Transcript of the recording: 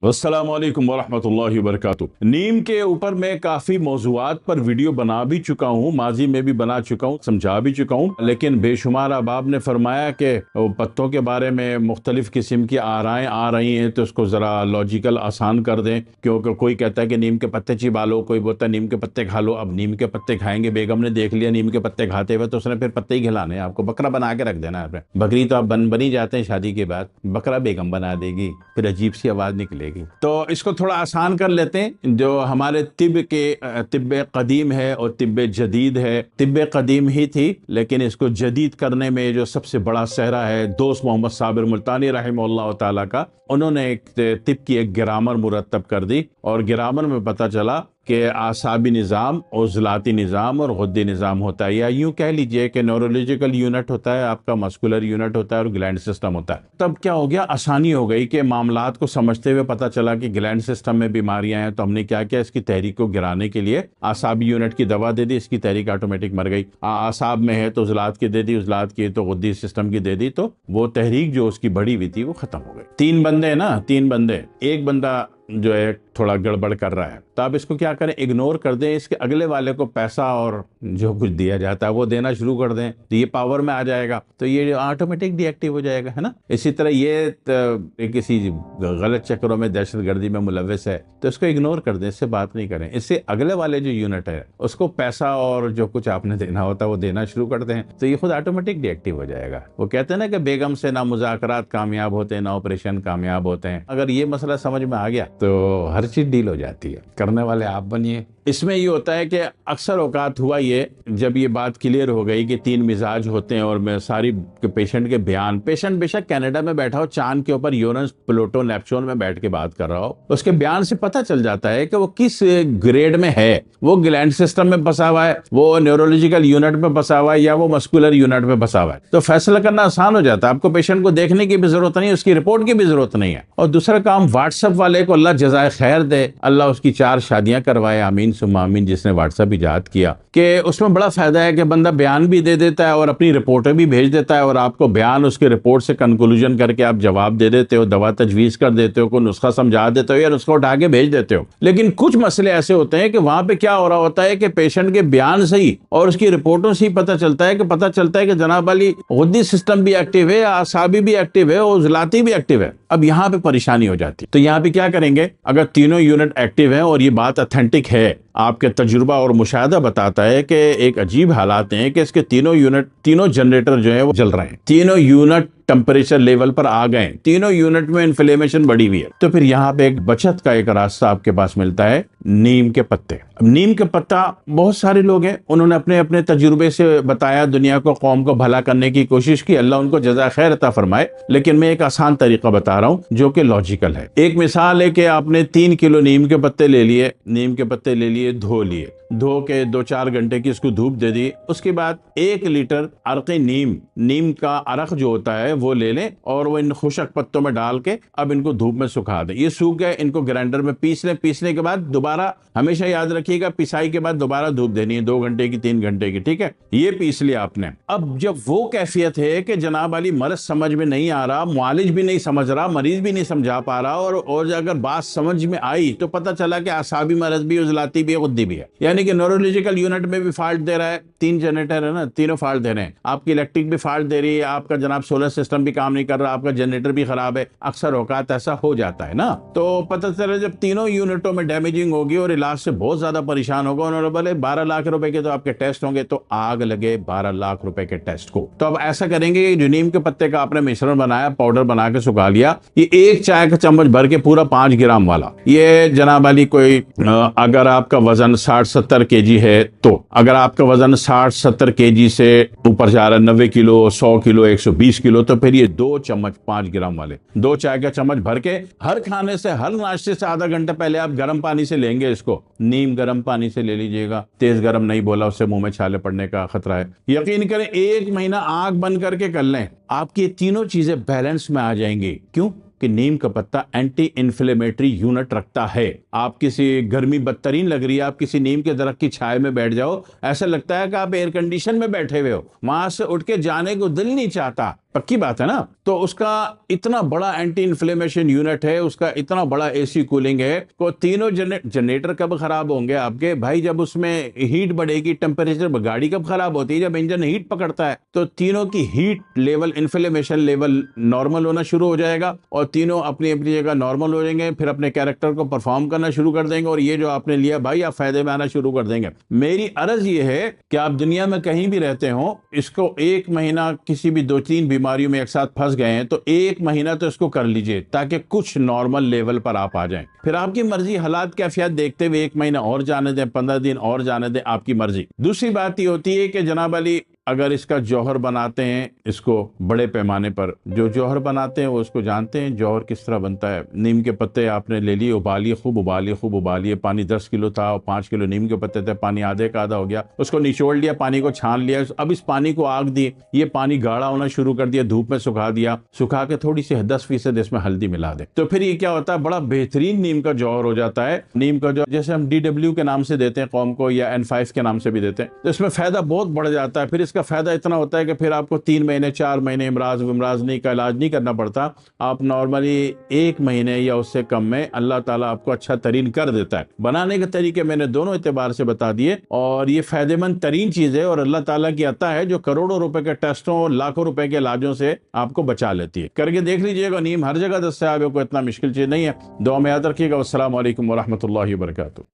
अस्सलामुअलैकुम वरहमतुल्लाहि वबरकातुहू। नीम के ऊपर मैं काफ़ी मौज़ूआत पर वीडियो बना भी चुका हूँ, माजी में भी बना चुका हूँ, समझा भी चुका हूँ, लेकिन बेशुमार अहबाब ने फरमाया कि पत्तों के बारे में मुख्तलिफ किस्म की आराएँ आ रही हैं तो उसको ज़रा लॉजिकल आसान कर दें। क्योंकि कोई कहता है कि नीम के पत्ते चिबा लो, कोई बोलता है नीम के पत्ते खा लो। अब नीम के पत्ते खाएंगे, बेगम ने देख लिया नीम के पत्ते खाते हुए तो उसने फिर पत्ते ही खिलाने, आपको बकरा बना के रख देना है। बकरी तो आप बनी जाते हैं शादी के बाद, बकरा बेगम बना देगी, फिर अजीब सी आवाज़ निकलेगी। तो इसको थोड़ा आसान कर लेते हैं। जो हमारे तिब्ब कदीम है और तिब्ब जदीद है, तिब्ब कदीम ही थी लेकिन इसको जदीद करने में जो सबसे बड़ा सेहरा है दोस्त मोहम्मद साबिर मुल्तानी रहमतुल्लाह ताला का, उन्होंने एक तिब की एक ग्रामर मुरतब कर दी और ग्रामर में पता चला कि आसाबी निज़ाम, उज़लाती निज़ाम और गुद्दी निज़ाम होता है, या यूं कह लीजिए कि न्यूरोलॉजिकल यूनिट होता है, आपका मस्कुलर यूनिट होता है और ग्लैंड सिस्टम होता है। तब क्या हो गया, आसानी हो गई कि मामलात को समझते हुए पता चला कि ग्लैंड सिस्टम में बीमारियां हैं, तो हमने क्या किया, इसकी तहरीक को गिराने के लिए आसाबी यूनिट की दवा दे दी, इसकी तहरीक ऑटोमेटिक मर गई। आसाब में है तो उज़लात की दे दी, उज़लात की तो गुद्दी सिस्टम की दे दी, तो वो तहरीक जो उसकी बढ़ी हुई थी वो खत्म हो गई। तीन बंदे ना, तीन बंदे, एक बंदा जो है थोड़ा गड़बड़ कर रहा है, तो आप इसको क्या करें, इग्नोर कर दें, इसके अगले वाले को पैसा और जो कुछ दिया जाता है वो देना शुरू कर दें, तो ये पावर में आ जाएगा, तो ये ऑटोमेटिक डीएक्टिव हो जाएगा, है ना। इसी तरह ये किसी गलत चक्रों में, दहशतगर्दी में मुलव्वस है तो इसको इग्नोर कर दें, इससे बात नहीं करें, इससे अगले वाले जो यूनिट है उसको पैसा और जो कुछ आपने देना होता है वो देना शुरू कर दें, तो ये खुद ऑटोमेटिक डीएक्टिव हो जाएगा। वो कहते हैं ना कि बेगम से ना मुज़ाकरात कामयाब होते हैं, ना ऑपरेशन कामयाब होते हैं। अगर ये मसला समझ में आ गया तो हर चीज डील हो जाती है। करने वाले आप बनिए। इसमें ये होता है कि अक्सर औकात हुआ ये, जब ये बात क्लियर हो गई कि तीन मिजाज होते हैं और मैं सारी पेशेंट के बयान, पेशेंट बेशक कनाडा में बैठा हो, चांद के ऊपर यूरेनस प्लूटो नेपच्यून में बैठ के बात कर रहा हो, उसके बयान से पता चल जाता है कि वो किस ग्रेड में है, वो ग्लैंड सिस्टम में फंसा हुआ है, वो न्यूरोलॉजिकल यूनिट में फंसा हुआ है, या वो मस्कुलर यूनिट में फंसा हुआ है। तो फैसला करना आसान हो जाता है, आपको पेशेंट को देखने की भी जरूरत नहीं, उसकी रिपोर्ट की भी जरूरत नहीं है। और दूसरा काम, व्हाट्सएप वाले को अल्लाह जज़ाए खैर दे, अल्लाह उसकी 4 शादियां करवाए, आमीन सुम्मा आमीन, जिसने व्हाट्सएप इजाद किया, कि उसमें बड़ा फायदा है कि बंदा बयान भी दे देता है और अपनी रिपोर्टें भी भेज देता है, और आपको बयान उसके रिपोर्ट से कंक्लूजन करके आप जवाब दे देते हो, दवा तजवीज कर देते हो, कोई नुस्खा समझा देते हो या नुस्खा उठा के भेज देते हो। लेकिन कुछ मसले ऐसे होते हैं कि वहां पे क्या हो रहा होता है कि पेशेंट के बयान से ही और उसकी रिपोर्टों से ही पता चलता है कि जनाब वाली गुद्दी सिस्टम भी एक्टिव है, आसाबी भी एक्टिव है और उज़लाती भी एक्टिव है। अब यहाँ पे परेशानी हो जाती है। तो यहाँ पे क्या करेंगे, अगर तीनों यूनिट एक्टिव है और ये बात ऑथेंटिक है, आपके तजुर्बा और मुशाहदा बताता है कि एक अजीब हालात हैं कि इसके तीनों जनरेटर जो है वो जल रहे हैं, तीनों यूनिट टेम्परेचर लेवल पर आ गए, तीनों यूनिट में इन्फ्लेमेशन बढ़ी हुई है, तो फिर यहाँ पे एक बचत का एक रास्ता आपके पास मिलता है, नीम के पत्ते। अब नीम के पत्ता, बहुत सारे लोग हैं, उन्होंने अपने अपने तजुर्बे से बताया, दुनिया को, कौम को भला करने की कोशिश की, अल्लाह उनको जज़ा खैर अता फरमाए। लेकिन मैं एक आसान तरीका बता रहा हूँ जो कि लॉजिकल है। एक मिसाल है कि आपने 3 किलो नीम के पत्ते ले लिए, धो लिए, धो के 2-4 घंटे की इसको धूप दे दी, उसके बाद 1 लीटर अरक़ नीम का अरक जो होता है वो ले लें और वो इन खुशक पत्तों में डाल के अब इनको धूप में सुखा दें। ये सूख गए, इनको ग्राइंडर में पीस लें। पीसने के बाद दोबारा, हमेशा याद रखिएगा, पिसाई के बाद दोबारा धूप देनी है, 2 घंटे की, 3 घंटे की, ठीक है। ये पीस लिया आपने। अब जब वो कैफियत है कि जनाब वाली मर्ज समझ में नहीं आ रहा, मुआलिज भी नहीं समझ रहा, मरीज भी नहीं समझा पा रहा, और अगर बात समझ में आई तो पता चला कि आसाबी मरज भी, उज़लाती भी है, गुद्दी भी है, यानी कि न्यूरोलॉजिकल यूनिट में भी फॉल्ट दे रहा है। 3 जनरेटर है ना, तीनों फॉल्ट दे रहे हैं, आपकी इलेक्ट्रिक भी फॉल्ट दे रही है, आपका जनाब सोलर सिस्टम भी काम नहीं कर रहा, आपका जनरेटर भी खराब है। अक्सर औकात ऐसा हो जाता है ना। तो पता चला जब तीनों यूनिटों में डैमेजिंग होगी और इलाज से बहुत ज्यादा परेशान होगा, उन्होंने बोले 12 लाख रुपए के तो आपके टेस्ट होंगे, तो आग लगे 12 लाख रुपए के टेस्ट को। तो अब ऐसा करेंगे, जो नीम के पत्ते का आपने मिश्रण बनाया, पाउडर बना के सुखा लिया, ये 1 चाय का चम्मच भर के पूरा 5 ग्राम वाला, ये जनाब वाली कोई, अगर आपका वजन 60-70 केजी है, तो अगर आपका वजन 60-70 केजी से ऊपर जा रहा है, 90 किलो, 100 किलो, 120 किलो, तो फिर ये 2 चम्मच 5 ग्राम वाले, 2 चाय का चम्मच भर के हर खाने से, हर नाश्ते से आधा घंटा पहले आप गर्म पानी से लेंगे इसको। नीम गर्म पानी से ले लीजिएगा, तेज गर्म नहीं बोला, उससे मुंह में छाले पड़ने का खतरा है। यकीन करें 1 महीना आंख बंद करके कर लें, आपकी तीनों चीजें बैलेंस में आ जाएंगी। क्यों? कि नीम का पत्ता एंटी इन्फ्लेमेटरी यूनिट रखता है। आप किसी गर्मी बदतरीन लग रही है, आप किसी नीम के दरख्त की छाया में बैठ जाओ, ऐसा लगता है कि आप एयर कंडीशन में बैठे हुए हो, वहां से उठ के जाने को दिल नहीं चाहता। पक्की बात है ना। तो उसका इतना बड़ा एंटी इन्फ्लेमेशन यूनिट है, उसका इतना बड़ा एसी कूलिंग है। को तीनों जनरेटर कब खराब होंगे आपके भाई? जब उसमें हीट बढ़ेगी, टेम्परेचर, गाड़ी कब खराब होती है? जब इंजन हीट पकड़ता है। तो तीनों की heat level, inflammation level normal होना शुरू हो जाएगा और तीनों अपनी अपनी जगह नॉर्मल हो जाएंगे, फिर अपने कैरेक्टर को परफॉर्म करना शुरू कर देंगे और ये जो आपने लिया भाई, आप फायदे में आना शुरू कर देंगे। मेरी अर्ज ये है कि आप दुनिया में कहीं भी रहते हो, इसको 1 महीना किसी भी 2-3 बीमारियों में एक साथ फंस गए हैं तो 1 महीना तो इसको कर लीजिए ताकि कुछ नॉर्मल लेवल पर आप आ जाएं। फिर आपकी मर्जी, हालात कैफियत देखते हुए 1 महीना और जाने दें, 15 दिन और जाने दें, आपकी मर्जी। दूसरी बात ये होती है कि जनाब अली, अगर इसका जौहर बनाते हैं, इसको बड़े पैमाने पर जो जौहर बनाते हैं वो उसको जानते हैं जौहर किस तरह बनता है। नीम के पत्ते आपने ले लिए, उबालिए, खूब उबालिए। पानी 10 किलो था और 5 किलो नीम के पत्ते थे, पानी आधे का आधा हो गया। उसको निचोड़ लिया, पानी को छान लिया। अब इस पानी को आग दी, ये पानी गाढ़ा होना शुरू कर दिया, धूप में सुखा दिया। सुखा के थोड़ी सी 10% इसमें हल्दी मिला दे, तो फिर ये क्या होता है, बड़ा बेहतरीन नीम का जौहर हो जाता है। नीम का जौहर जैसे हम DW के नाम से देते हैं कौम को, या N5 के नाम से भी देते हैं, तो इसमें फायदा बहुत बढ़ जाता है। फिर इसका फायदा इतना होता है कि फिर आपको 3 महीने 4 महीने इमराज नहीं का इलाज नहीं करना पड़ता। आप नॉर्मली 1 महीने या उससे कम में अल्लाह ताला आपको अच्छा तरीन कर देता है। बनाने के तरीके मैंने दोनों एतबार से बता दिए और ये फायदेमंद तरीन चीज है और अल्लाह ताला की अता है जो करोड़ों रुपए के टेस्टों और लाखों रुपए के इलाजों से आपको बचा लेती है। करके देख लीजिएगा, नीम हर जगह दस्तयाब है, कोई इतना मुश्किल चीज नहीं है। दुआ में याद रखिएगा। अस्सलाम वालेकुम व रहमतुल्लाहि व बरकातुहू।